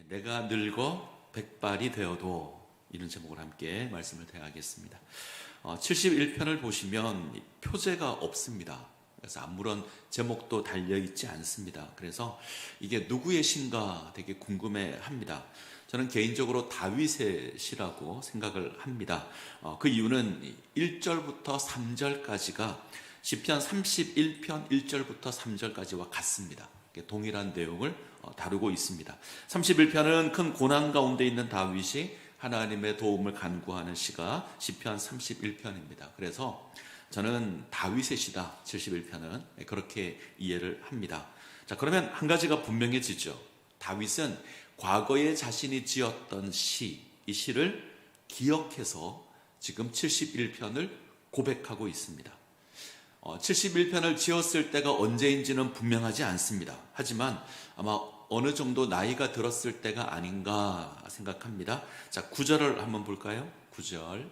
내가 늙어 백발이 되어도, 이런 제목으로 함께 말씀을 대하겠습니다. 71편을 보시면 표제가 없습니다. 그래서 아무런 제목도 달려있지 않습니다. 그래서 이게 누구의 시인가 되게 궁금해합니다. 저는 개인적으로 다윗의 시라고 생각을 합니다. 그 이유는 1절부터 3절까지가 시편 31편 1절부터 3절까지와 같습니다. 동일한 내용을 다루고 있습니다. 31편은 큰 고난 가운데 있는 다윗이 하나님의 도움을 간구하는 시가 시편 31편입니다. 그래서 저는 다윗의 시다, 71편은 그렇게 이해를 합니다. 자, 그러면 한 가지가 분명해지죠. 다윗은 과거에 자신이 지었던 시, 이 시를 기억해서 지금 71편을 고백하고 있습니다. 71편을 지었을 때가 언제인지는 분명하지 않습니다. 하지만 아마 어느 정도 나이가 들었을 때가 아닌가 생각합니다. 자, 9절을 한번 볼까요? 9절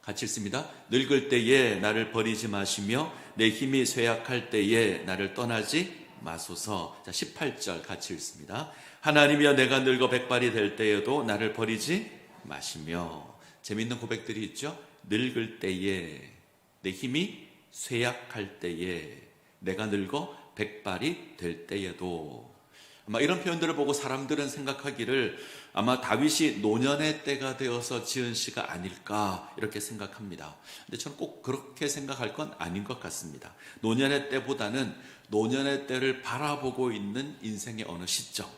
같이 읽습니다. 늙을 때에 나를 버리지 마시며 내 힘이 쇠약할 때에 나를 떠나지 마소서. 자, 18절 같이 읽습니다. 하나님이여 내가 늙어 백발이 될 때에도 나를 버리지 마시며. 재미있는 고백들이 있죠. 늙을 때에, 내 힘이 쇠약할 때에, 내가 늙어 백발이 될 때에도. 아마 이런 표현들을 보고 사람들은 생각하기를 아마 다윗이 노년의 때가 되어서 지은 시가 아닐까 이렇게 생각합니다. 근데 저는 꼭 그렇게 생각할 건 아닌 것 같습니다. 노년의 때보다는 노년의 때를 바라보고 있는 인생의 어느 시점,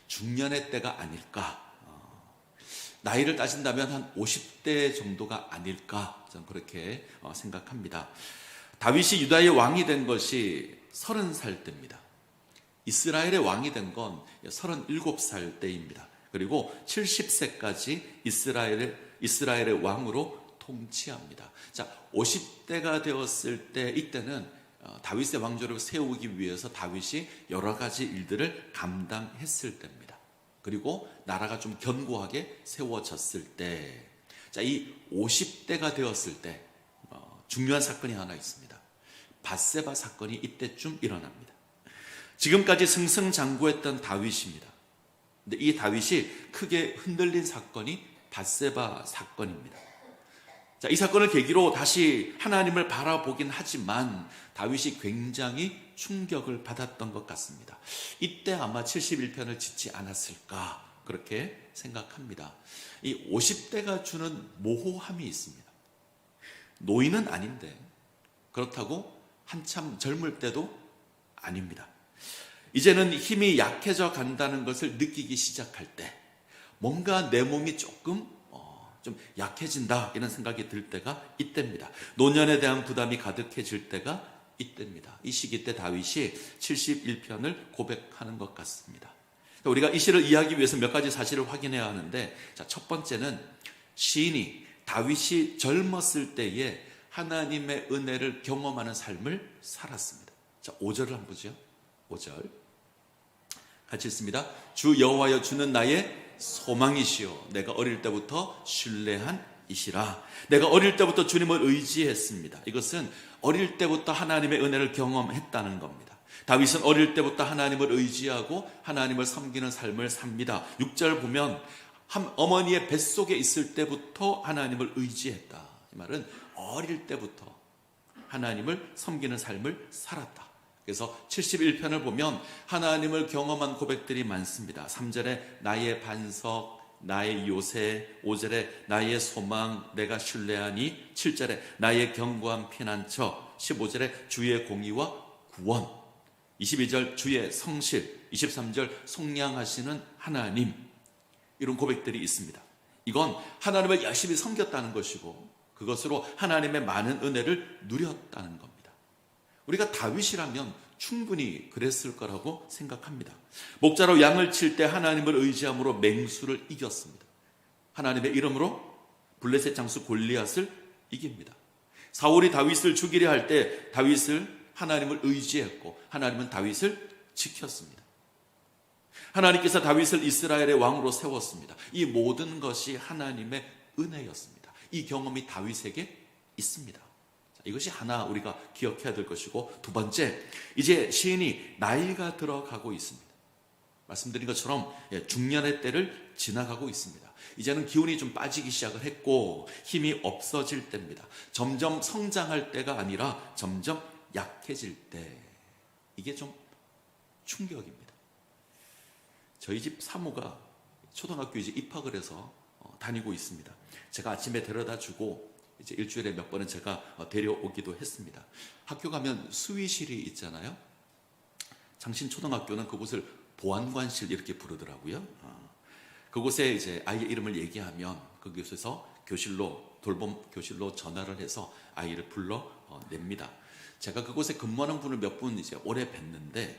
중년의 때가 아닐까. 나이를 따진다면 한 50대 정도가 아닐까, 저는 그렇게 생각합니다. 다윗이 유다의 왕이 된 것이 30살 때입니다. 이스라엘의 왕이 된 건 37살 때입니다. 그리고 70세까지 이스라엘의 왕으로 통치합니다. 자, 50대가 되었을 때, 이때는 다윗의 왕조를 세우기 위해서 다윗이 여러 가지 일들을 감당했을 때입니다. 그리고 나라가 좀 견고하게 세워졌을 때, 자, 이 50대가 되었을 때 중요한 사건이 하나 있습니다. 밧세바 사건이 이때쯤 일어납니다. 지금까지 승승장구했던 다윗입니다. 근데 이 다윗이 크게 흔들린 사건이 밧세바 사건입니다. 자, 이 사건을 계기로 다시 하나님을 바라보긴 하지만 다윗이 굉장히 충격을 받았던 것 같습니다. 이때 아마 71편을 짓지 않았을까 그렇게 생각합니다. 이 50대가 주는 모호함이 있습니다. 노인은 아닌데 그렇다고 한참 젊을 때도 아닙니다. 이제는 힘이 약해져 간다는 것을 느끼기 시작할 때, 뭔가 내 몸이 조금 좀 약해진다 이런 생각이 들 때가 이때입니다. 노년에 대한 부담이 가득해질 때가 이때입니다. 이 시기 때 다윗이 71편을 고백하는 것 같습니다. 우리가 이 시를 이해하기 위해서 몇 가지 사실을 확인해야 하는데, 자, 첫 번째는 시인이 다윗이 젊었을 때에 하나님의 은혜를 경험하는 삶을 살았습니다. 자, 5절을 한번 보죠. 5절 같이 읽습니다. 주 여호와여, 주는 나의 소망이시요 내가 어릴 때부터 신뢰한 이시라. 내가 어릴 때부터 주님을 의지했습니다. 이것은 어릴 때부터 하나님의 은혜를 경험했다는 겁니다. 다윗은 어릴 때부터 하나님을 의지하고 하나님을 섬기는 삶을 삽니다. 6절 보면 어머니의 뱃속에 있을 때부터 하나님을 의지했다. 이 말은 어릴 때부터 하나님을 섬기는 삶을 살았다. 그래서 71편을 보면 하나님을 경험한 고백들이 많습니다. 3절에 나의 반석, 나의 요새, 5절에 나의 소망, 내가 신뢰하니, 7절에 나의 견고한 피난처, 15절에 주의 공의와 구원, 22절 주의 성실, 23절 속량하시는 하나님, 이런 고백들이 있습니다. 이건 하나님을 열심히 섬겼다는 것이고 그것으로 하나님의 많은 은혜를 누렸다는 겁니다. 우리가 다윗이라면 충분히 그랬을 거라고 생각합니다. 목자로 양을 칠 때 하나님을 의지함으로 맹수를 이겼습니다. 하나님의 이름으로 블레셋 장수 골리앗을 이깁니다. 사울이 다윗을 죽이려 할 때 다윗을 하나님을 의지했고 하나님은 다윗을 지켰습니다. 하나님께서 다윗을 이스라엘의 왕으로 세웠습니다. 이 모든 것이 하나님의 은혜였습니다. 이 경험이 다윗에게 있습니다. 이것이 하나 우리가 기억해야 될 것이고, 두 번째, 이제 시인이 나이가 들어가고 있습니다. 말씀드린 것처럼 중년의 때를 지나가고 있습니다. 이제는 기운이 좀 빠지기 시작을 했고 힘이 없어질 때입니다. 점점 성장할 때가 아니라 점점 약해질 때. 이게 좀 충격입니다. 저희 집 사모가 초등학교 이제 입학을 해서 다니고 있습니다. 제가 아침에 데려다 주고 이제 일주일에 몇 번은 제가 데려오기도 했습니다. 학교 가면 수의실이 있잖아요. 장신초등학교는 그곳을 보안관실 이렇게 부르더라고요. 그곳에 이제 아이의 이름을 얘기하면 그곳에서 교실로, 돌봄 교실로 전화를 해서 아이를 불러냅니다. 제가 그곳에 근무하는 분을 몇 분 이제 오래 뵀는데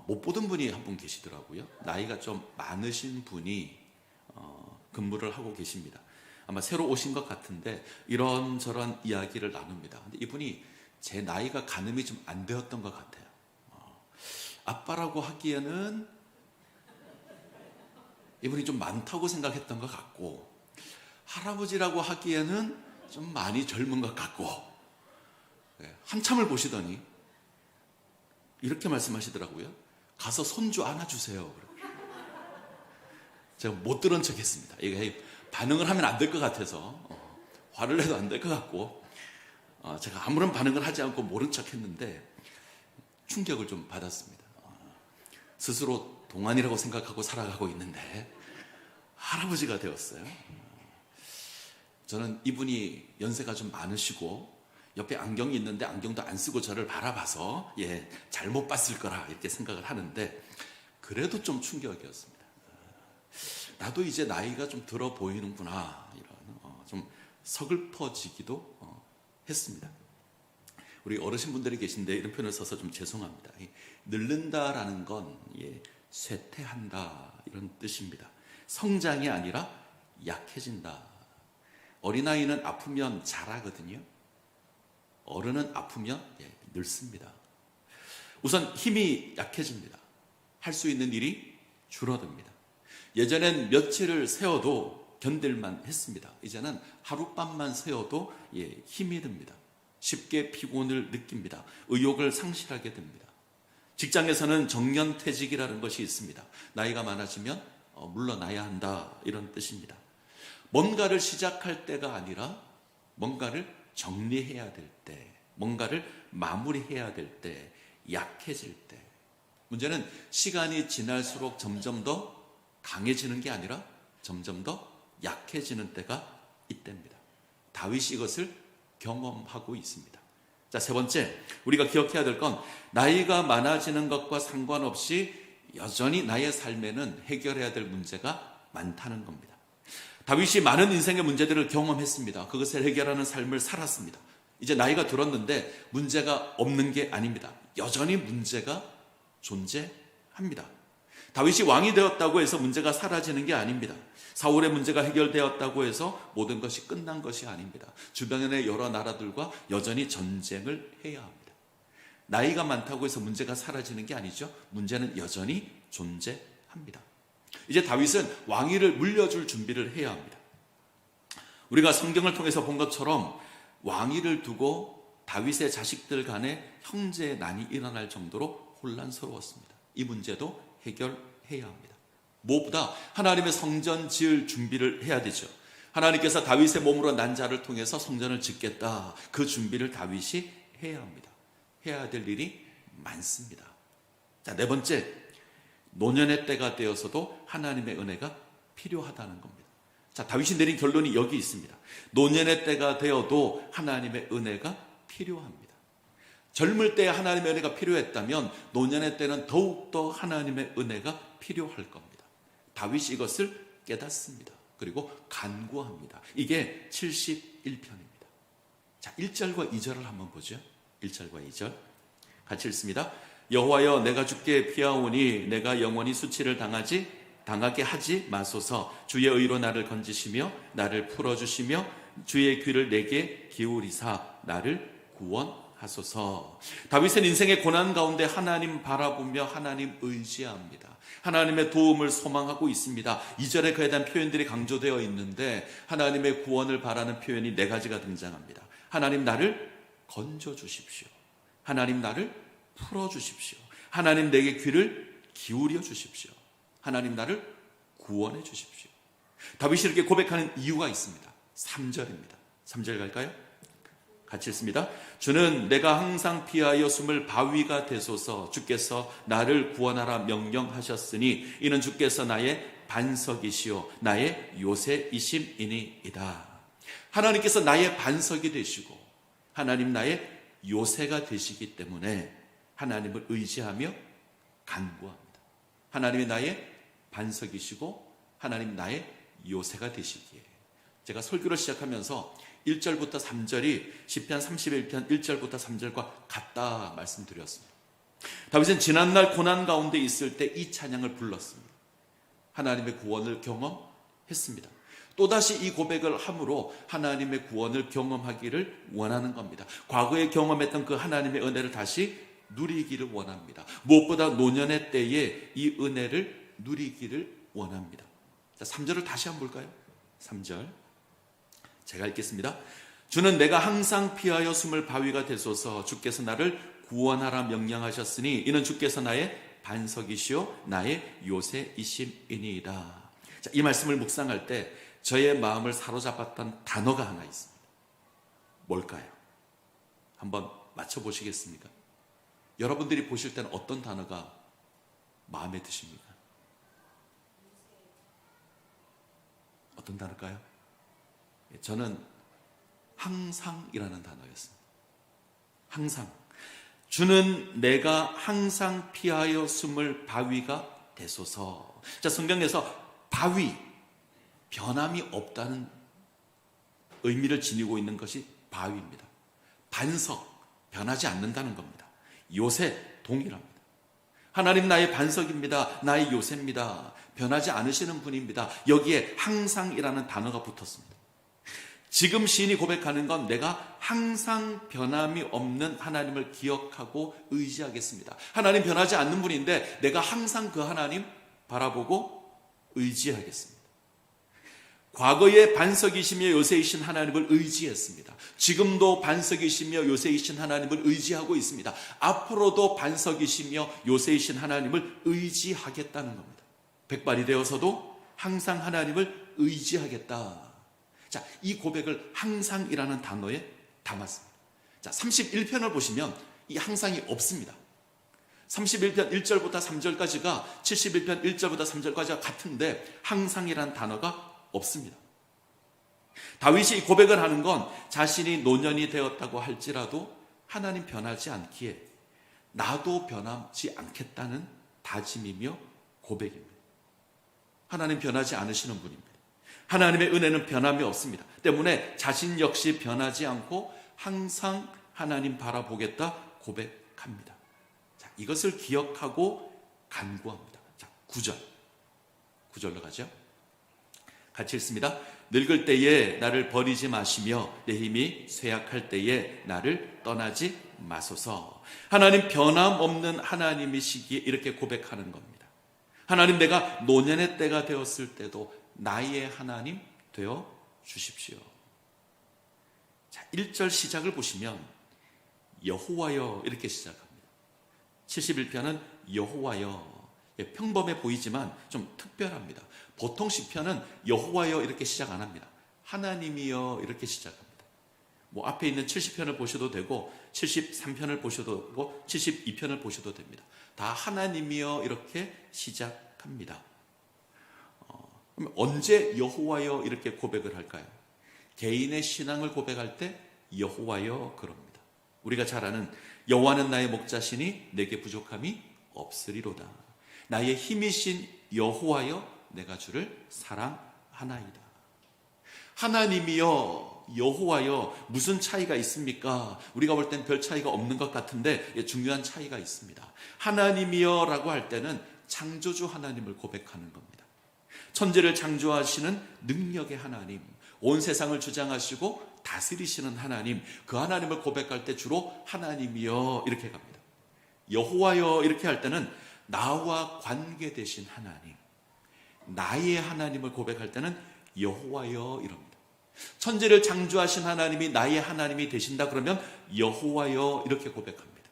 못 보던 분이 한 분 계시더라고요. 나이가 좀 많으신 분이 근무를 하고 계십니다. 아마 새로 오신 것 같은데 이런저런 이야기를 나눕니다. 근데 이분이 제 나이가 가늠이 좀 안 되었던 것 같아요. 아빠라고 하기에는 이분이 좀 많다고 생각했던 것 같고, 할아버지라고 하기에는 좀 많이 젊은 것 같고, 한참을 보시더니 이렇게 말씀하시더라고요. 가서 손주 안아주세요. 제가 못 들은 척 했습니다. 이게 반응을 하면 안 될 것 같아서 화를 내도 안 될 것 같고 제가 아무런 반응을 하지 않고 모른 척 했는데 충격을 좀 받았습니다. 스스로 동안이라고 생각하고 살아가고 있는데 할아버지가 되었어요. 저는 이분이 연세가 좀 많으시고 옆에 안경이 있는데 안경도 안 쓰고 저를 바라봐서 잘못 봤을 거라 이렇게 생각을 하는데 그래도 좀 충격이었습니다. 나도 이제 나이가 좀 들어 보이는구나, 이런 좀 서글퍼지기도 했습니다. 우리 어르신분들이 계신데 이런 표현을 써서 좀 죄송합니다. 늙는다라는 건 쇠퇴한다 이런 뜻입니다. 성장이 아니라 약해진다. 어린아이는 아프면 자라거든요. 어른은 아프면 늙습니다. 우선 힘이 약해집니다. 할 수 있는 일이 줄어듭니다. 예전엔 며칠을 세워도 견딜만 했습니다. 이제는 하룻밤만 세워도 힘이 듭니다. 쉽게 피곤을 느낍니다. 의욕을 상실하게 됩니다. 직장에서는 정년퇴직이라는 것이 있습니다. 나이가 많아지면 물러나야 한다, 이런 뜻입니다. 뭔가를 시작할 때가 아니라 뭔가를 정리해야 될 때, 뭔가를 마무리해야 될 때, 약해질 때. 문제는 시간이 지날수록 점점 더 강해지는 게 아니라 점점 더 약해지는 때가 이때입니다. 다윗이 이것을 경험하고 있습니다. 자, 세 번째, 우리가 기억해야 될 건 나이가 많아지는 것과 상관없이 여전히 나의 삶에는 해결해야 될 문제가 많다는 겁니다. 다윗이 많은 인생의 문제들을 경험했습니다. 그것을 해결하는 삶을 살았습니다. 이제 나이가 들었는데 문제가 없는 게 아닙니다. 여전히 문제가 존재합니다. 다윗이 왕이 되었다고 해서 문제가 사라지는 게 아닙니다. 사울의 문제가 해결되었다고 해서 모든 것이 끝난 것이 아닙니다. 주변의 여러 나라들과 여전히 전쟁을 해야 합니다. 나이가 많다고 해서 문제가 사라지는 게 아니죠. 문제는 여전히 존재합니다. 이제 다윗은 왕위를 물려줄 준비를 해야 합니다. 우리가 성경을 통해서 본 것처럼 왕위를 두고 다윗의 자식들 간에 형제난이 일어날 정도로 혼란스러웠습니다. 이 문제도 해결해야 합니다. 무엇보다 하나님의 성전 지을 준비를 해야 되죠. 하나님께서 다윗의 몸으로 난 자를 통해서 성전을 짓겠다. 그 준비를 다윗이 해야 합니다. 해야 될 일이 많습니다. 자, 네 번째, 노년의 때가 되어서도 하나님의 은혜가 필요하다는 겁니다. 자, 다윗이 내린 결론이 여기 있습니다. 노년의 때가 되어도 하나님의 은혜가 필요합니다. 젊을 때 하나님의 은혜가 필요했다면 노년의 때는 더욱더 하나님의 은혜가 필요할 겁니다. 다윗이 이것을 깨닫습니다. 그리고 간구합니다. 이게 71편입니다. 자, 1절과 2절을 한번 보죠. 1절과 2절 같이 읽습니다. 여호와여, 내가 주께 피하오니 내가 영원히 수치를 당하게 하지 마소서. 주의 의로 나를 건지시며 나를 풀어주시며 주의 귀를 내게 기울이사 나를 구원하소서. 다윗은 인생의 고난 가운데 하나님 바라보며 하나님 의지합니다. 하나님의 도움을 소망하고 있습니다. 2절에 그에 대한 표현들이 강조되어 있는데 하나님의 구원을 바라는 표현이 4가지가 등장합니다. 하나님 나를 건져주십시오. 하나님 나를 풀어주십시오. 하나님 내게 귀를 기울여 주십시오. 하나님 나를 구원해 주십시오. 다윗이 이렇게 고백하는 이유가 있습니다. 3절입니다. 3절 갈까요? 같이 읽습니다. 주는 내가 항상 피하여 숨을 바위가 되소서. 주께서 나를 구원하라 명령하셨으니 이는 주께서 나의 반석이시요 나의 요새이심이니이다. 하나님께서 나의 반석이 되시고 하나님 나의 요새가 되시기 때문에 하나님을 의지하며 간구합니다. 하나님이 나의 반석이시고 하나님 나의 요새가 되시기에 제가 설교를 시작하면서 1절부터 3절이 시편 31편 1절부터 3절과 같다 말씀드렸습니다. 다윗은 지난날 고난 가운데 있을 때 이 찬양을 불렀습니다. 하나님의 구원을 경험했습니다. 또다시 이 고백을 함으로 하나님의 구원을 경험하기를 원하는 겁니다. 과거에 경험했던 그 하나님의 은혜를 다시 누리기를 원합니다. 무엇보다 노년의 때에 이 은혜를 누리기를 원합니다. 자, 3절을 다시 한번 볼까요? 3절 제가 읽겠습니다. 주는 내가 항상 피하여 숨을 바위가 되소서. 주께서 나를 구원하라 명령하셨으니 이는 주께서 나의 반석이시요 나의 요새이심이니이다. 자, 이 말씀을 묵상할 때 저의 마음을 사로잡았던 단어가 하나 있습니다. 뭘까요? 한번 맞춰보시겠습니까? 여러분들이 보실 때는 어떤 단어가 마음에 드십니까? 어떤 단어일까요? 저는 항상이라는 단어였습니다. 항상. 주는 내가 항상 피하여 숨을 바위가 되소서. 자, 성경에서 바위, 변함이 없다는 의미를 지니고 있는 것이 바위입니다. 반석, 변하지 않는다는 겁니다. 요새, 동일합니다. 하나님 나의 반석입니다. 나의 요새입니다. 변하지 않으시는 분입니다. 여기에 항상이라는 단어가 붙었습니다. 지금 시인이 고백하는 건 내가 항상 변함이 없는 하나님을 기억하고 의지하겠습니다. 하나님 변하지 않는 분인데 내가 항상 그 하나님 바라보고 의지하겠습니다. 과거에 반석이시며 요새이신 하나님을 의지했습니다. 지금도 반석이시며 요새이신 하나님을 의지하고 있습니다. 앞으로도 반석이시며 요새이신 하나님을 의지하겠다는 겁니다. 백발이 되어서도 항상 하나님을 의지하겠다. 자, 이 고백을 항상이라는 단어에 담았습니다. 자, 31편을 보시면 이 항상이 없습니다. 31편 1절부터 3절까지가 71편 1절부터 3절까지가 같은데 항상이라는 단어가 없습니다. 다윗이 이 고백을 하는 건 자신이 노년이 되었다고 할지라도 하나님 변하지 않기에 나도 변하지 않겠다는 다짐이며 고백입니다. 하나님 변하지 않으시는 분입니다. 하나님의 은혜는 변함이 없습니다. 때문에 자신 역시 변하지 않고 항상 하나님 바라보겠다 고백합니다. 자, 이것을 기억하고 간구합니다. 자, 9절로 가죠. 같이 읽습니다. 늙을 때에 나를 버리지 마시며 내 힘이 쇠약할 때에 나를 떠나지 마소서. 하나님 변함없는 하나님이시기에 이렇게 고백하는 겁니다. 하나님 내가 노년의 때가 되었을 때도 나의 하나님 되어 주십시오. 자, 1절 시작을 보시면 여호와여 이렇게 시작합니다. 71편은 여호와여. 평범해 보이지만 좀 특별합니다. 보통 시편은 여호와여 이렇게 시작 안 합니다. 하나님이여 이렇게 시작합니다. 뭐 앞에 있는 70편을 보셔도 되고 73편을 보셔도 되고 72편을 보셔도 됩니다. 다 하나님이여 이렇게 시작합니다. 그럼 언제 여호와여 이렇게 고백을 할까요? 개인의 신앙을 고백할 때 여호와여 그럽니다. 우리가 잘 아는 여호와는 나의 목자시니 내게 부족함이 없으리로다. 나의 힘이신 여호와여 내가 주를 사랑하나이다. 하나님이여 여호와여 무슨 차이가 있습니까? 우리가 볼 땐 별 차이가 없는 것 같은데 중요한 차이가 있습니다. 하나님이여 라고 할 때는 창조주 하나님을 고백하는 겁니다. 천지를 창조하시는 능력의 하나님, 온 세상을 주장하시고 다스리시는 하나님, 그 하나님을 고백할 때 주로 하나님이여 이렇게 갑니다. 여호와여 이렇게 할 때는 나와 관계되신 하나님, 나의 하나님을 고백할 때는 여호와여 이럽니다. 천지를 창조하신 하나님이 나의 하나님이 되신다 그러면 여호와여 이렇게 고백합니다.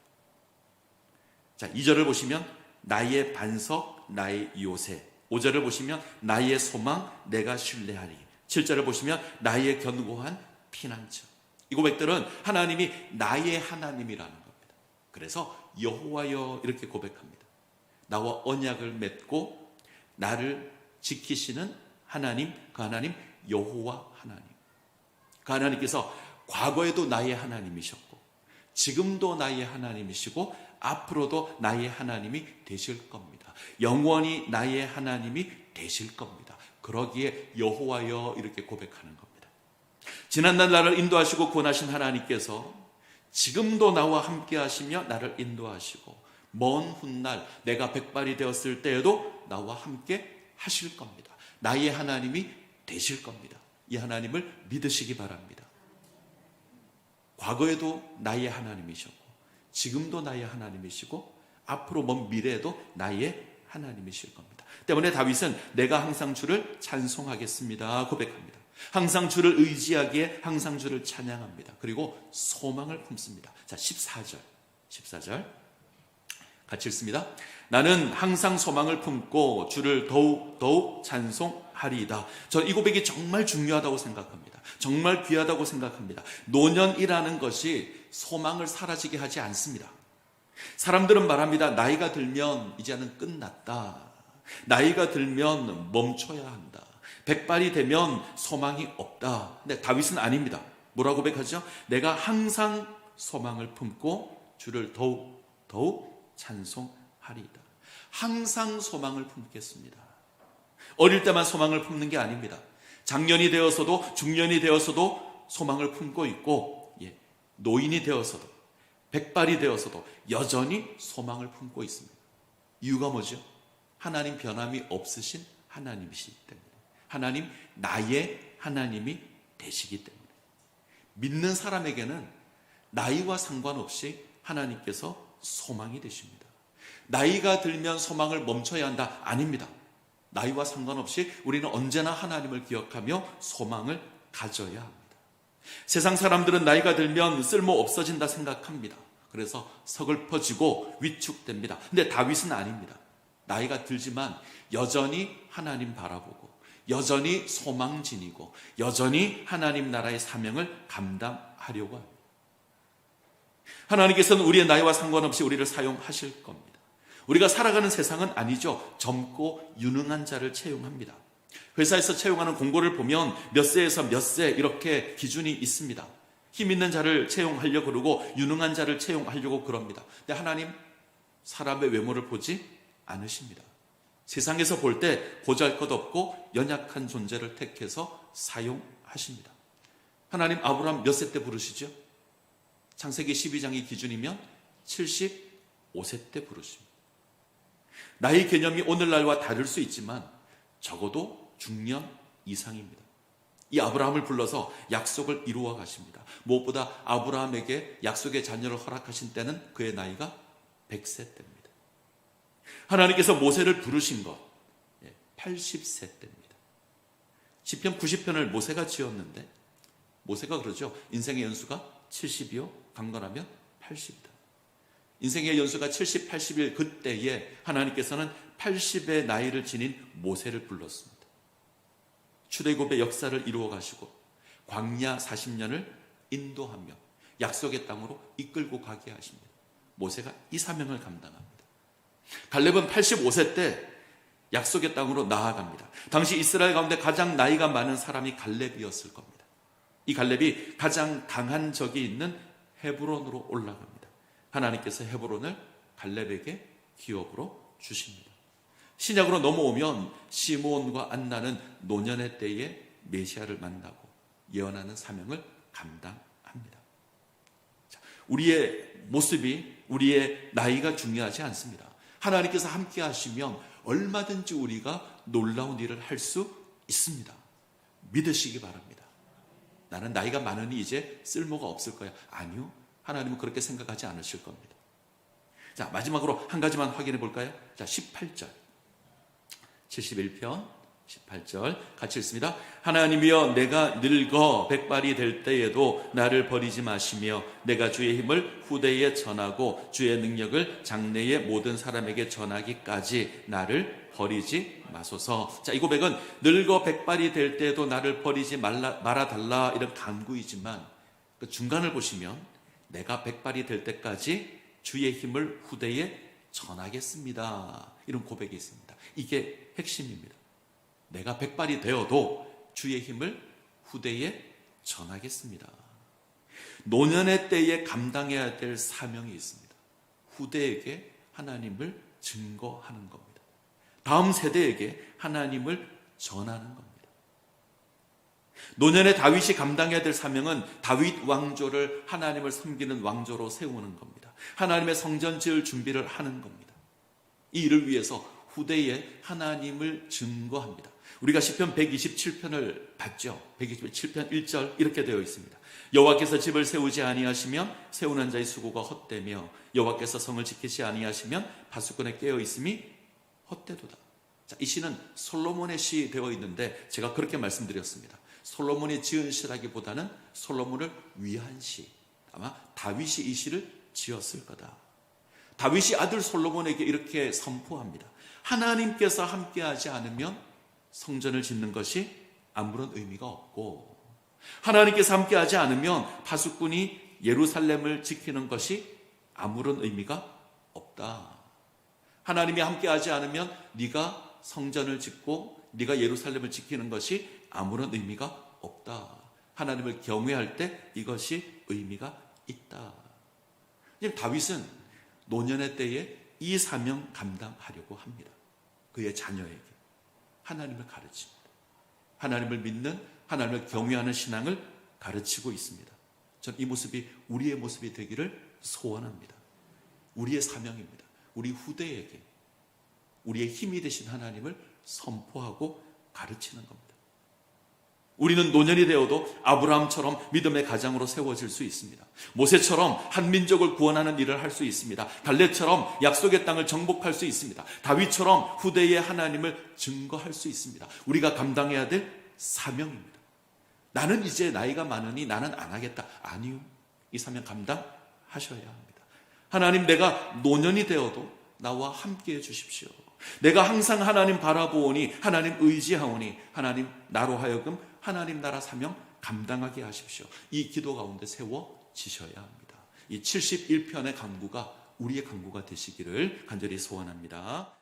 자, 2절을 보시면 나의 반석, 나의 요새. 5절을 보시면 나의 소망, 내가 신뢰하리. 7절을 보시면 나의 견고한 피난처. 이 고백들은 하나님이 나의 하나님이라는 겁니다. 그래서 여호와여 이렇게 고백합니다. 나와 언약을 맺고 나를 지키시는 하나님, 그 하나님 여호와 하나님. 그 하나님께서 과거에도 나의 하나님이셨고 지금도 나의 하나님이시고 앞으로도 나의 하나님이 되실 겁니다. 영원히 나의 하나님이 되실 겁니다. 그러기에 여호와여 이렇게 고백하는 겁니다. 지난날 나를 인도하시고 구원하신 하나님께서 지금도 나와 함께 하시며 나를 인도하시고 먼 훗날 내가 백발이 되었을 때에도 나와 함께 하실 겁니다. 나의 하나님이 되실 겁니다. 이 하나님을 믿으시기 바랍니다. 과거에도 나의 하나님이셨고 지금도 나의 하나님이시고 앞으로 먼 미래에도 나의 하나님이실 겁니다. 때문에 다윗은 내가 항상 주를 찬송하겠습니다 고백합니다. 항상 주를 의지하기에 항상 주를 찬양합니다. 그리고 소망을 품습니다. 자, 14절 같이 읽습니다. 나는 항상 소망을 품고 주를 더욱 찬송하리이다. 저 이 고백이 정말 중요하다고 생각합니다. 정말 귀하다고 생각합니다. 노년이라는 것이 소망을 사라지게 하지 않습니다. 사람들은 말합니다. 나이가 들면 이제는 끝났다. 나이가 들면 멈춰야 한다. 백발이 되면 소망이 없다. 근데 다윗은 아닙니다. 뭐라고 고백하죠? 내가 항상 소망을 품고 주를 더욱 찬송하리이다. 항상 소망을 품겠습니다. 어릴 때만 소망을 품는 게 아닙니다. 장년이 되어서도 중년이 되어서도 소망을 품고 있고 노인이 되어서도 백발이 되어서도 여전히 소망을 품고 있습니다. 이유가 뭐죠? 하나님 변함이 없으신 하나님이시기 때문에, 하나님 나의 하나님이 되시기 때문에. 믿는 사람에게는 나이와 상관없이 하나님께서 소망이 되십니다. 나이가 들면 소망을 멈춰야 한다? 아닙니다. 나이와 상관없이 우리는 언제나 하나님을 기억하며 소망을 가져야 합니다. 세상 사람들은 나이가 들면 쓸모 없어진다 생각합니다. 그래서 서글퍼지고 위축됩니다. 근데 다윗은 아닙니다. 나이가 들지만 여전히 하나님 바라보고 여전히 소망진이고 여전히 하나님 나라의 사명을 감당하려고 합니다. 하나님께서는 우리의 나이와 상관없이 우리를 사용하실 겁니다. 우리가 살아가는 세상은 아니죠. 젊고 유능한 자를 채용합니다. 회사에서 채용하는 공고를 보면 몇 세에서 몇 세 이렇게 기준이 있습니다. 힘 있는 자를 채용하려고 그러고 유능한 자를 채용하려고 그럽니다. 근데 하나님 사람의 외모를 보지 않으십니다. 세상에서 볼 때 보잘것없고 연약한 존재를 택해서 사용하십니다. 하나님 아브라함 몇 세 때 부르시죠? 창세기 12장이 기준이면 75세 때 부르십니다. 나이 개념이 오늘날과 다를 수 있지만 적어도 중년 이상입니다. 이 아브라함을 불러서 약속을 이루어 가십니다. 무엇보다 아브라함에게 약속의 자녀를 허락하신 때는 그의 나이가 100세 때입니다. 하나님께서 모세를 부르신 것 80세 때입니다. 시편 90편을 모세가 지었는데 모세가 그러죠. 인생의 연수가 70이요 강건하면 80이다. 인생의 연수가 70, 80일 그때에 하나님께서는 80의 나이를 지닌 모세를 불렀습니다. 출애굽의 역사를 이루어 가시고 광야 40년을 인도하며 약속의 땅으로 이끌고 가게 하십니다. 모세가 이 사명을 감당합니다. 갈렙은 85세 때 약속의 땅으로 나아갑니다. 당시 이스라엘 가운데 가장 나이가 많은 사람이 갈렙이었을 겁니다. 이 갈렙이 가장 강한 적이 있는 헤브론으로 올라갑니다. 하나님께서 헤브론을 갈렙에게 기업으로 주십니다. 신약으로 넘어오면 시므온과 안나는 노년의 때에 메시아를 만나고 예언하는 사명을 감당합니다. 우리의 모습이 우리의 나이가 중요하지 않습니다. 하나님께서 함께 하시면 얼마든지 우리가 놀라운 일을 할 수 있습니다. 믿으시기 바랍니다. 나는 나이가 많으니 이제 쓸모가 없을 거야. 아니요. 하나님은 그렇게 생각하지 않으실 겁니다. 자, 마지막으로 한 가지만 확인해 볼까요? 자, 18절. 71편 18절 같이 읽습니다. 하나님이여 내가 늙어 백발이 될 때에도 나를 버리지 마시며 내가 주의 힘을 후대에 전하고 주의 능력을 장래의 모든 사람에게 전하기까지 나를 버리지 마소서. 자, 이 고백은 늙어 백발이 될 때에도 나를 버리지 말아달라 이런 간구이지만 그 중간을 보시면 내가 백발이 될 때까지 주의 힘을 후대에 전하겠습니다. 이런 고백이 있습니다. 이게 핵심입니다. 내가 백발이 되어도 주의 힘을 후대에 전하겠습니다. 노년의 때에 감당해야 될 사명이 있습니다. 후대에게 하나님을 증거하는 겁니다. 다음 세대에게 하나님을 전하는 겁니다. 노년의 다윗이 감당해야 될 사명은 다윗 왕조를 하나님을 섬기는 왕조로 세우는 겁니다. 하나님의 성전 지을 준비를 하는 겁니다. 이 일을 위해서 후대에 하나님을 증거합니다. 우리가 시편 127편을 봤죠. 127편 1절 이렇게 되어 있습니다. 여호와께서 집을 세우지 아니하시면 세우는 자의 수고가 헛되며 여호와께서 성을 지키지 아니하시면 파수꾼의 깨어 있음이 헛되도다. 자, 이 시는 솔로몬의 시 되어 있는데 제가 그렇게 말씀드렸습니다. 솔로몬이 지은 시라기보다는 솔로몬을 위한 시. 아마 다윗이 이 시를 지었을 거다. 다윗이 아들 솔로몬에게 이렇게 선포합니다. 하나님께서 함께하지 않으면 성전을 짓는 것이 아무런 의미가 없고 하나님께서 함께하지 않으면 파수꾼이 예루살렘을 지키는 것이 아무런 의미가 없다. 하나님이 함께하지 않으면 네가 성전을 짓고 네가 예루살렘을 지키는 것이 아무런 의미가 없다. 하나님을 경외할 때 이것이 의미가 있다. 다윗은 노년의 때에 이 사명 감당하려고 합니다. 그의 자녀에게 하나님을 가르칩니다. 하나님을 믿는, 하나님을 경외하는 신앙을 가르치고 있습니다. 전 이 모습이 우리의 모습이 되기를 소원합니다. 우리의 사명입니다. 우리 후대에게 우리의 힘이 되신 하나님을 선포하고 가르치는 겁니다. 우리는 노년이 되어도 아브라함처럼 믿음의 가장으로 세워질 수 있습니다. 모세처럼 한 민족을 구원하는 일을 할 수 있습니다. 갈렙처럼 약속의 땅을 정복할 수 있습니다. 다윗처럼 후대의 하나님을 증거할 수 있습니다. 우리가 감당해야 될 사명입니다. 나는 이제 나이가 많으니 나는 안 하겠다. 아니요. 이 사명 감당하셔야 합니다. 하나님, 내가 노년이 되어도 나와 함께해 주십시오. 내가 항상 하나님 바라보오니 하나님 의지하오니 하나님 나로 하여금 하나님 나라 사명 감당하게 하십시오. 이 기도 가운데 세워지셔야 합니다. 이 71편의 간구가 우리의 간구가 되시기를 간절히 소원합니다.